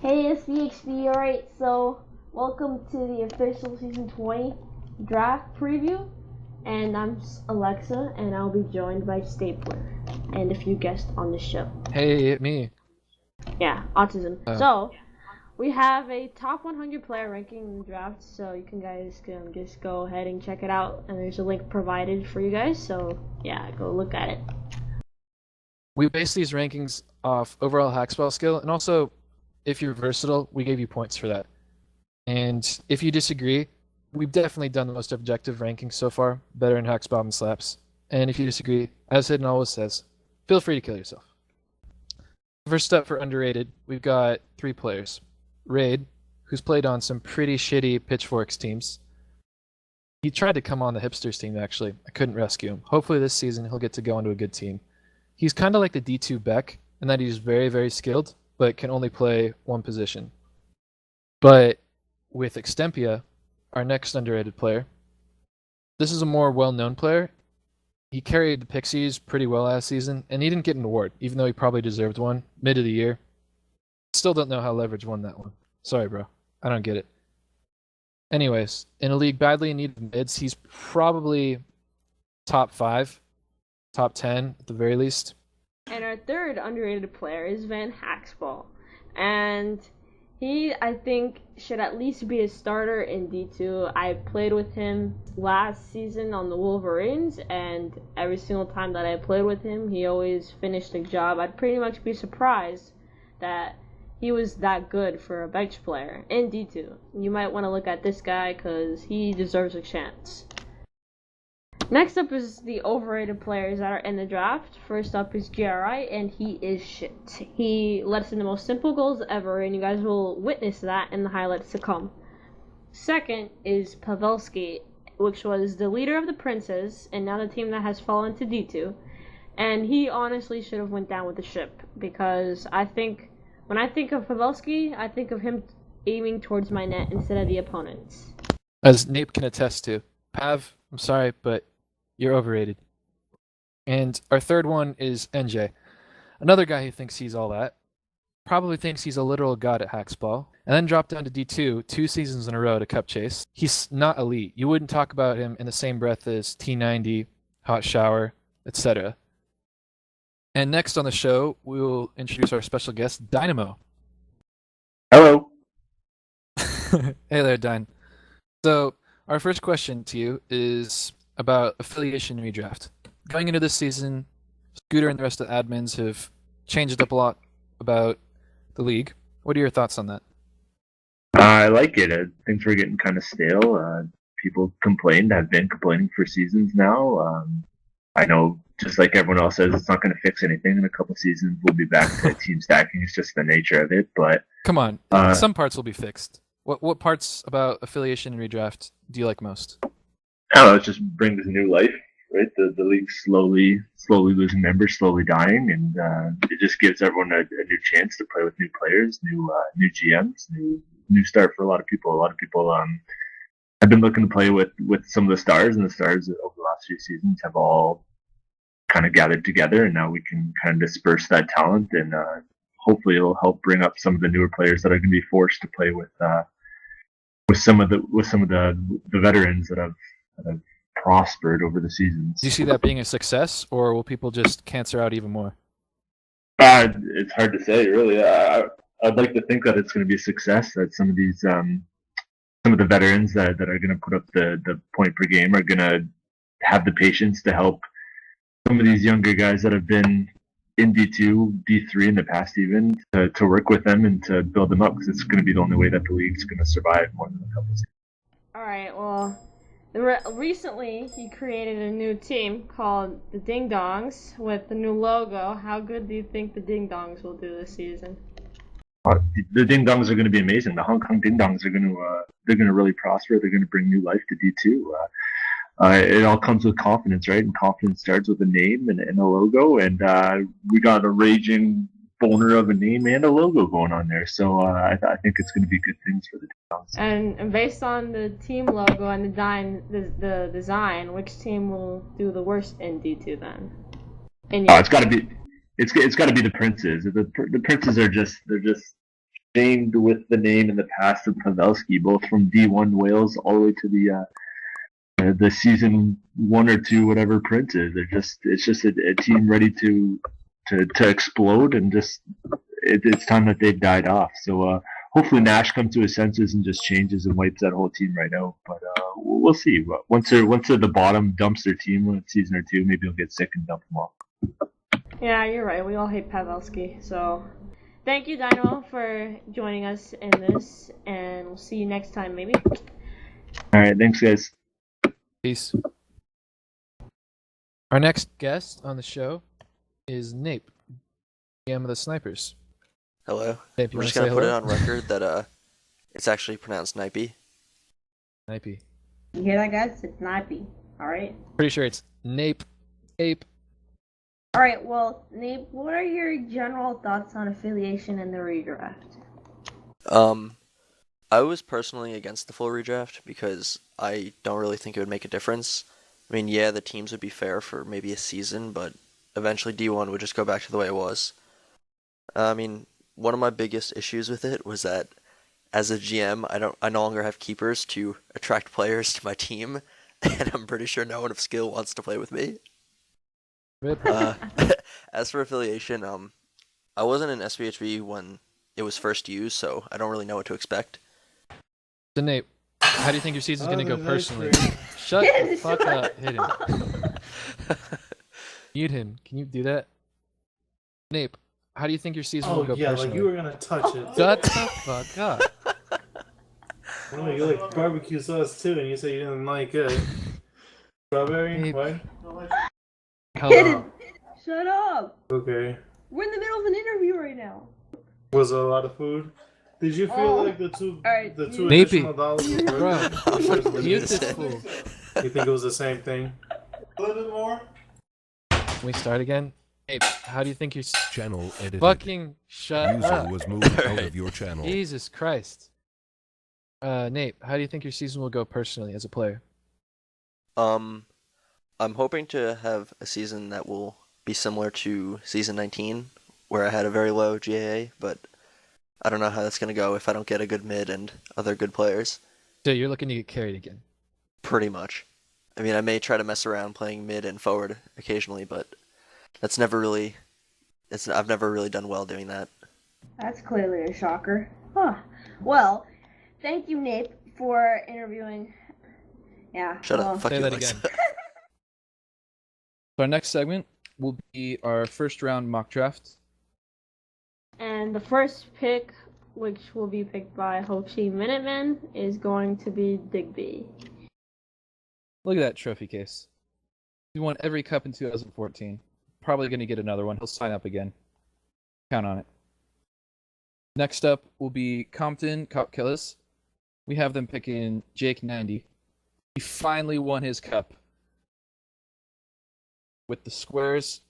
Hey, SPHB. Alright, so welcome to the official Season 20 draft preview. And I'm Alexa, and I'll be joined by Stapler and a few guests on the show. Hey, me. Yeah, autism. Oh. So, we have a top 100 player ranking in the draft, so you guys can just go ahead and check it out. And there's a link provided for you guys, so yeah, go look at it. We base these rankings off overall hackspell skill, and also, if you're versatile, we gave you points for that. And if you disagree, we've definitely done the most objective rankings so far, better in hackspell and slaps. And if you disagree, as Hidden always says, feel free to kill yourself. First up for underrated, we've got 3 players. Raid, who's played on some pretty shitty Pitchforks teams. He tried to come on the Hipsters team, actually. I couldn't rescue him. Hopefully this season he'll get to go into a good team. He's kind of like the D2 Beck, in that he's very, very skilled, but can only play one position. But with Extempia, our next underrated player, this is a more well-known player. He carried the Pixies pretty well last season, and he didn't get an award, even though he probably deserved one, mid of the year. Still don't know how Leverage won that one. Sorry, bro. I don't get it. Anyways, in a league badly in need of mids, he's probably top 5, top 10 at the very least. And our third underrated player is Van Haxball. And he, I think, should at least be a starter in D2. I played with him last season on the Wolverines, and every single time that I played with him, he always finished the job. I'd pretty much be surprised that he was that good for a bench player in D2. You might want to look at this guy because he deserves a chance. Next up is the overrated players that are in the draft. First up is GRI, and he is shit. He lets in the most simple goals ever, and you guys will witness that in the highlights to come. Second is Pavelski, which was the leader of the Princes, and now the team that has fallen to D2. And he honestly should have went down with the ship, because when I think of Pavelski, I think of him aiming towards my net instead of the opponent's. As Naipe can attest to. Pav, I'm sorry, but you're overrated. And our third one is NJ. Another guy who thinks he's all that. Probably thinks he's a literal god at hacksball. And then dropped down to D2 2 seasons in a row to cup chase. He's not elite. You wouldn't talk about him in the same breath as T90, Hot Shower, etc. And next on the show, we will introduce our special guest, Dynamo. Hello. Hey there, Dyn. So, our first question to you is about affiliation redraft. Going into this season, Scooter and the rest of the admins have changed up a lot about the league. What are your thoughts on that? I like it. Things were getting kind of stale. People have been complaining for seasons now. I know, just like everyone else says, it's not going to fix anything. In a couple seasons, we'll be back to team stacking. It's just the nature of it. But come on, some parts will be fixed. What parts about affiliation and redraft do you like most? I don't know. It just brings new life, right? The league's slowly losing members, slowly dying, and it just gives everyone a new chance to play with new players, new GMs, new start for a lot of people. A lot of people have been looking to play with some of the stars, and the stars over the last few seasons have all kind of gathered together, and now we can kind of disperse that talent, and hopefully it'll help bring up some of the newer players that are going to be forced to play with some of the veterans that have prospered over the seasons. Do you see that being a success, or will people just cancer out even more? It's hard to say, really. I'd like to think that it's going to be a success. That some of these, some of the veterans that are going to put up the point per game are going to have the patience to help some of these younger guys that have been in D2, D3 in the past, even to work with them and to build them up, because it's going to be the only way that the league's going to survive more than a couple seasons. All right, well, recently he created a new team called the Ding Dongs with the new logo. How good do you think the Ding Dongs will do this season? The Ding Dongs are going to be amazing. The Hong Kong Ding Dongs are going to really prosper. They're going to bring new life to D2. It all comes with confidence, right? And confidence starts with a name and a logo. And we got a raging boner of a name and a logo going on there. So I think it's going to be good things for the Dongs. And based on the team logo and the design, which team will do the worst in D2 then? It's got to be the Princes. The Princes are just famed with the name in the past of Pavelski, both from D1 Wales all the way to the season 1 or 2, whatever Prince is. It's just a team ready to explode, and it's time that they've died off. So hopefully Nash comes to his senses and just changes and wipes that whole team right out. But we'll see. Once they're at the bottom, dumps their team in a season or two, maybe he'll get sick and dump them off. Yeah, you're right. We all hate Pavelski. So thank you, Dynamo, for joining us in this, and we'll see you next time, maybe. All right, thanks, guys. Peace. Our next guest on the show is Naipe, GM of the Snipers. Hello. Naipe, I'm just going to put it on record that it's actually pronounced Naipe. Naipe. You hear that, guys? It's Naipe. All right? Pretty sure it's Naipe. Ape. All right, well, Naipe, what are your general thoughts on affiliation and the redraft? I was personally against the full redraft because I don't really think it would make a difference. I mean, yeah, the teams would be fair for maybe a season, but eventually D1 would just go back to the way it was. I mean, one of my biggest issues with it was that as a GM, I no longer have keepers to attract players to my team, and I'm pretty sure no one of skill wants to play with me. As for affiliation, I wasn't in SPHB when it was first used, so I don't really know what to expect. So Naipe, how do you think your season's going to go personally? Shut the fuck up. Hit him. Mute him. Can you do that? Naipe, how do you think your season will go personally? Like you were going to touch it. Shut the fuck up. Oh, you like barbecue sauce too, and you said you didn't like it. Strawberry? Naipe. What? Hello. Shut up! Okay. We're in the middle of an interview right now. Was it a lot of food? Did you feel like the two Naipe. additional dollars? Bro, mute this fool. You think it was the same thing? A little bit more? Can we start again? Naipe, how do you think your channel edited? Fucking shut User up. was moved out of your channel. Jesus Christ. Naipe, how do you think your season will go personally as a player? I'm hoping to have a season that will be similar to season 19, where I had a very low GAA, but I don't know how that's going to go if I don't get a good mid and other good players. So you're looking to get carried again? Pretty much. I mean, I may try to mess around playing mid and forward occasionally, but that's never really... I've never really done well doing that. That's clearly a shocker. Huh. Well, thank you, Naipe, for interviewing. Yeah. Shut up. Fuck Say you, that Alex. again. So our next segment will be our first round mock draft. And the first pick, which will be picked by Ho Chi Minutemen, is going to be Digby. Look at that trophy case. He won every cup in 2014. Probably going to get another one. He'll sign up again. Count on it. Next up will be Compton Cop Killers. We have them picking Jake 90. He finally won his cup with the squares.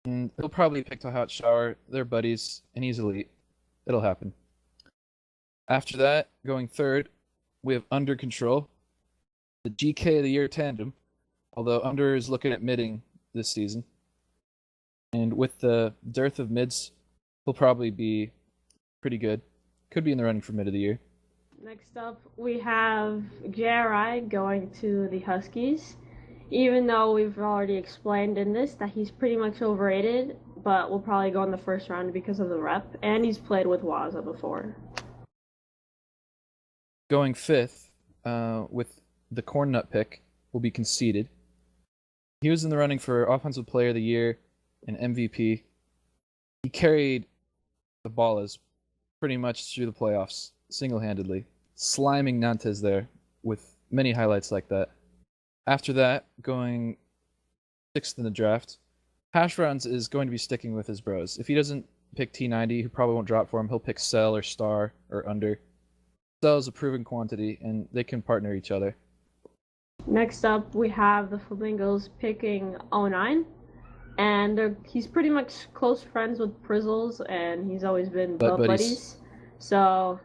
And he'll probably pick the Hot Shower. They're buddies, and he's elite. It'll happen. After that, going third, we have Under Control, the GK of the Year tandem, although Under is looking at midding this season. And with the dearth of mids, he'll probably be pretty good. Could be in the running for mid of the year. Next up, we have JRI going to the Huskies. Even though we've already explained in this that he's pretty much overrated, but will probably go in the first round because of the rep, and he's played with Waza before. Going fifth, with the Corn Nut pick, will be Conceded. He was in the running for Offensive Player of the Year and MVP. He carried the Ballas pretty much through the playoffs, single-handedly, sliming Nantes there with many highlights like that. After that, going sixth in the draft, Hash Runs is going to be sticking with his bros. If he doesn't pick T90, who probably won't drop for him, he'll pick Cell or Star or Under. Cell is a proven quantity, and they can partner each other. Next up, we have the Flamingos picking 09. And he's pretty much close friends with Prizzles, and he's always been buddies. So,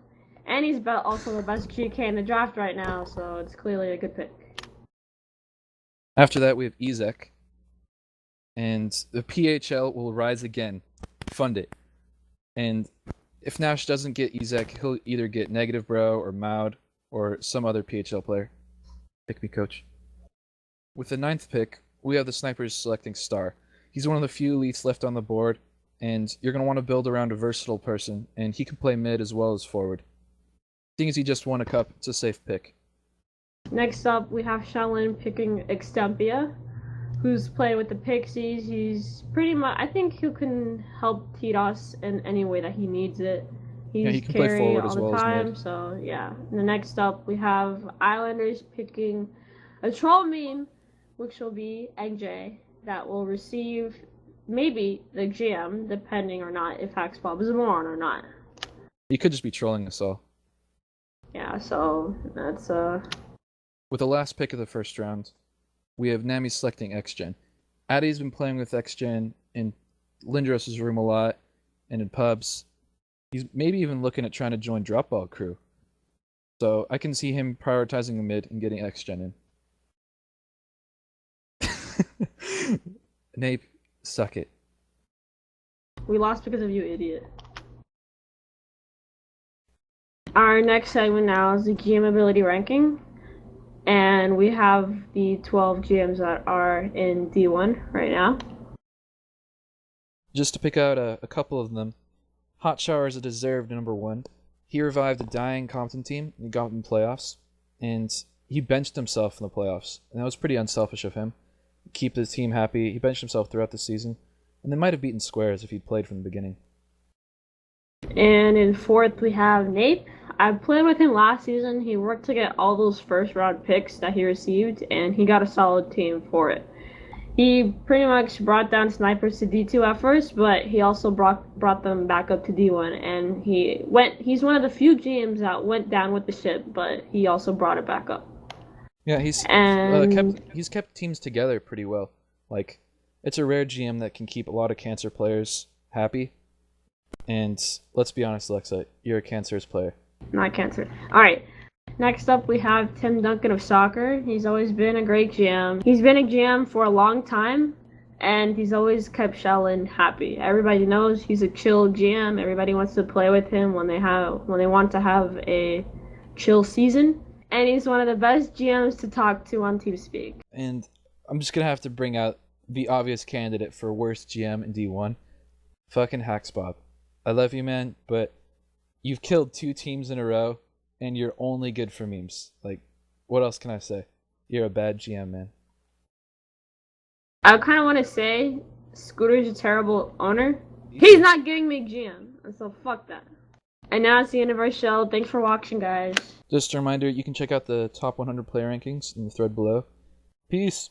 and he's also the best GK in the draft right now, so it's clearly a good pick. After that, we have Ezek. And the PHL will rise again. Fund it. And If Nash doesn't get Ezek, he'll either get Negative Bro or Maud or some other PHL player. Pick me, coach. With the 9th pick, we have the Snipers selecting Star. He's one of the few elites left on the board, and you're going to want to build around a versatile person, and he can play mid as well as forward. Seeing as he just won a cup, it's a safe pick. Next up, we have Shaolin picking Extempia, who's playing with the Pixies. He's pretty much, I think he can help Titos in any way that he needs it. He's he can play carrying forward all as the well as time, mid. so yeah. And the next up, we have Islanders picking a troll meme, which will be NJ, that will receive maybe the GM, depending or not if Haxbob is a moron or not. He could just be trolling us all. Yeah, so that's With the last pick of the first round, we have Nami selecting XGen. Addy's been playing with XGen in Lindros' room a lot and in pubs. He's maybe even looking at trying to join Dropball crew. So I can see him prioritizing the mid and getting XGen in. Nape, suck it. we lost because of you, idiot. Our next segment now is the GM ability ranking. And we have the 12 GMs that are in D1 right now. Just to pick out a couple of them, Hot Shower is a deserved number 1. He revived a dying Compton team and got them playoffs, and he benched himself in the playoffs, and that was pretty unselfish of him. Keep the team happy. He benched himself throughout the season, and they might have beaten Squares if he'd played from the beginning. And in 4th, we have Naipe. I played with him last season. He worked to get all those first round picks that he received, and he got a solid team for it. He pretty much brought down Snipers to D2 at first, but he also brought them back up to D1, and he's one of the few GMs that went down with the ship, but he also brought it back up. Yeah, he's kept teams together pretty well. Like, it's a rare GM that can keep a lot of Cancer players happy. And let's be honest, Alexa, you're a Cancer's player. Not Cancer. Alright, next up we have Tim Duncan of Soccer. He's always been a great GM. He's been a GM for a long time, and he's always kept Shaolin happy. Everybody knows he's a chill GM. Everybody wants to play with him when they want to have a chill season. And he's one of the best GMs to talk to on TeamSpeak. And I'm just going to have to bring out the obvious candidate for worst GM in D1. Fucking Haxbob. I love you, man, but you've killed 2 teams in a row, and you're only good for memes. Like, what else can I say? You're a bad GM, man. I kind of want to say Scooter's a terrible owner. He's not giving me GM, so fuck that. And now it's the end of our show. Thanks for watching, guys. Just a reminder, you can check out the top 100 player rankings in the thread below. Peace!